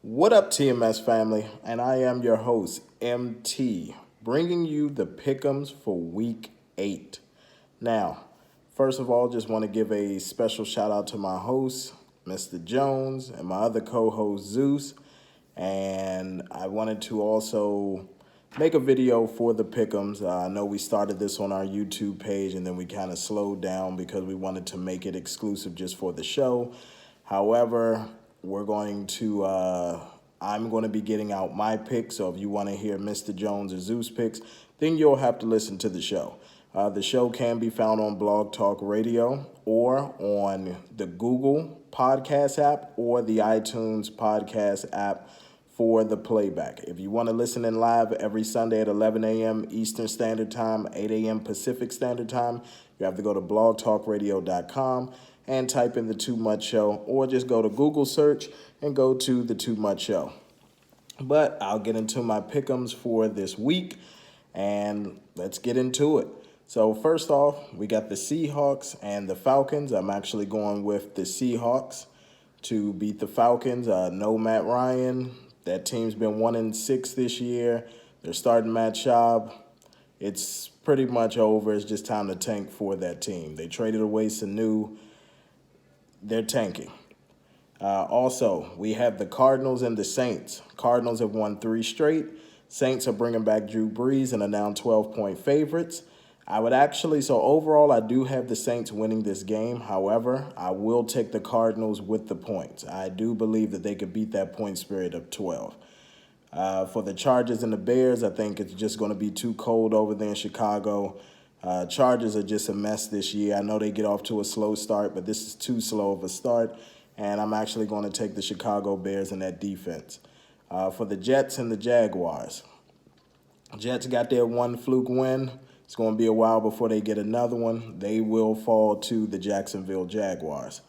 What up, TMS family? And I am your host, MT, bringing you the Pickems for Week 8. Now, first of all, just want to give a special shout out to my host, Mr. Jones, and my other co-host, Zeus. And I wanted to also make a video for the Pickems. I know we started this on our YouTube page and then we kind of slowed down because we wanted to make it exclusive just for the show. However, I'm going to be getting out my picks. So if you want to hear Mr. Jones or Zeus picks, then you'll have to listen to the show. The show can be found on Blog Talk Radio or on the Google Podcast app or the iTunes Podcast app for the playback. If you want to listen in live every Sunday at 11 a.m. Eastern Standard Time, 8 a.m. Pacific Standard Time, you have to go to blogtalkradio.com and type in the Too Much Show, or just go to Google search and go to the Too Much Show. But I'll get into my pick'ems for this week, and let's get into it. So first off, we got the Seahawks and the Falcons. I'm actually going with the Seahawks to beat the Falcons. No Matt Ryan. That team's been 1-6 this year. They're starting Matt Schaub. It's pretty much over. It's just time to tank for that team. They traded away Sanu. They're tanking. Also, we have the Cardinals and the Saints. Cardinals have won 3 straight. Saints are bringing back Drew Brees and are now 12-point favorites. Overall, I do have the Saints winning this game. However, I will take the Cardinals with the points. I do believe that they could beat that point spread of 12. For the Chargers and the Bears, I think it's just going to be too cold over there in Chicago. Chargers are just a mess this year. I know they get off to a slow start, but this is too slow of a start, and I'm actually going to take the Chicago Bears in that defense. For the Jets and the Jaguars, Jets got their one fluke win. It's going to be a while before they get another one. They will fall to the Jacksonville Jaguars.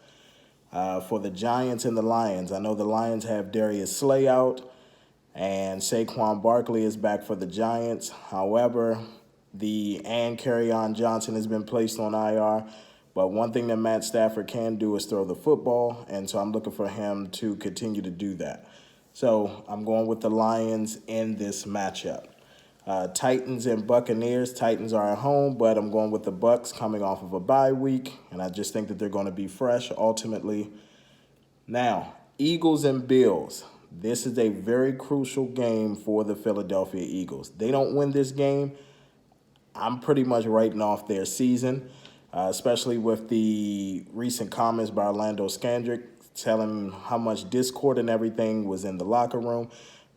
For the Giants and the Lions, I know the Lions have Darius Slay out, and Saquon Barkley is back for the Giants. However, Kerryon Johnson has been placed on IR. But one thing that Matt Stafford can do is throw the football, and so I'm looking for him to continue to do that. So I'm going with the Lions in this matchup. Titans and Buccaneers. Titans are at home, but I'm going with the Bucs coming off of a bye week, and I just think that they're going to be fresh ultimately. Now, Eagles and Bills. This is a very crucial game for the Philadelphia Eagles. They don't win this game, I'm pretty much writing off their season, especially with the recent comments by Orlando Scandrick telling how much discord and everything was in the locker room.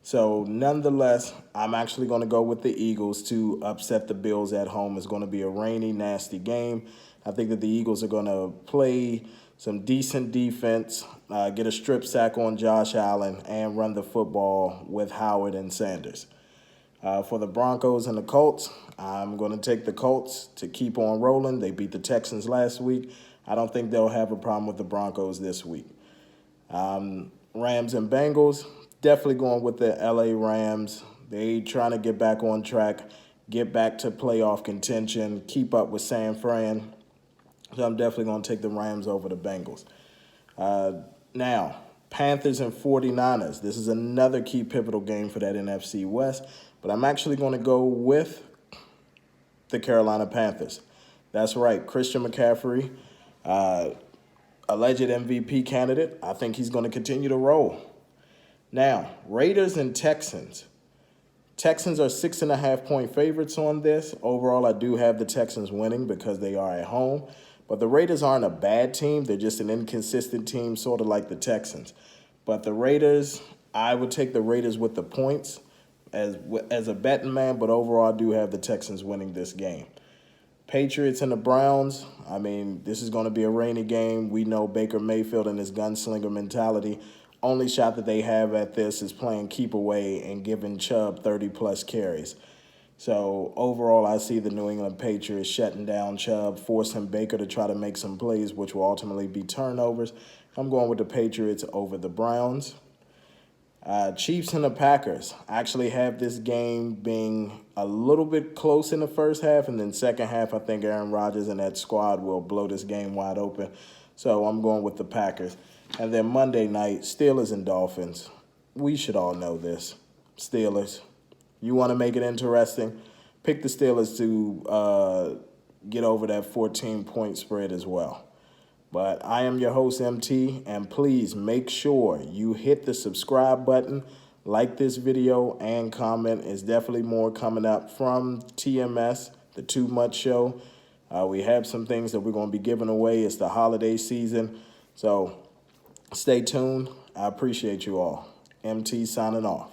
So nonetheless, I'm actually going to go with the Eagles to upset the Bills at home. It's going to be a rainy, nasty game. I think that the Eagles are going to play some decent defense, get a strip sack on Josh Allen, and run the football with Howard and Sanders. For the Broncos and the Colts, I'm going to take the Colts to keep on rolling. They beat the Texans last week. I don't think they'll have a problem with the Broncos this week. Rams and Bengals, definitely going with the LA Rams. They trying to get back on track, get back to playoff contention, keep up with San Fran. So I'm definitely going to take the Rams over the Bengals. Now, Panthers and 49ers. This is another key pivotal game for that NFC West. But I'm actually going to go with the Carolina Panthers. That's right, Christian McCaffrey, alleged MVP candidate. I think he's going to continue to roll. Now, Raiders and Texans. Texans are 6.5-point favorites on this. Overall, I do have the Texans winning because they are at home. But the Raiders aren't a bad team. They're just an inconsistent team, sort of like the Texans. But the Raiders, I would take the Raiders with the points as a betting man, but overall I do have the Texans winning this game. Patriots and the Browns, I mean, this is going to be a rainy game. We know Baker Mayfield and his gunslinger mentality. Only shot that they have at this is playing keep away and giving Chubb 30-plus carries. So overall, I see the New England Patriots shutting down Chubb, forcing Baker to try to make some plays, which will ultimately be turnovers. I'm going with the Patriots over the Browns. Chiefs and the Packers. I actually have this game being a little bit close in the first half, and then second half, I think Aaron Rodgers and that squad will blow this game wide open. So I'm going with the Packers. And then Monday night, Steelers and Dolphins. we should all know this. Steelers. You want to make it interesting? Pick the Steelers to get over that 14-point spread as well. But I am your host, MT, and please make sure you hit the subscribe button, like this video, and comment. There's definitely more coming up from TMS, the Too Much Show. We have some things that we're going to be giving away. It's the holiday season, so stay tuned. I appreciate you all. MT signing off.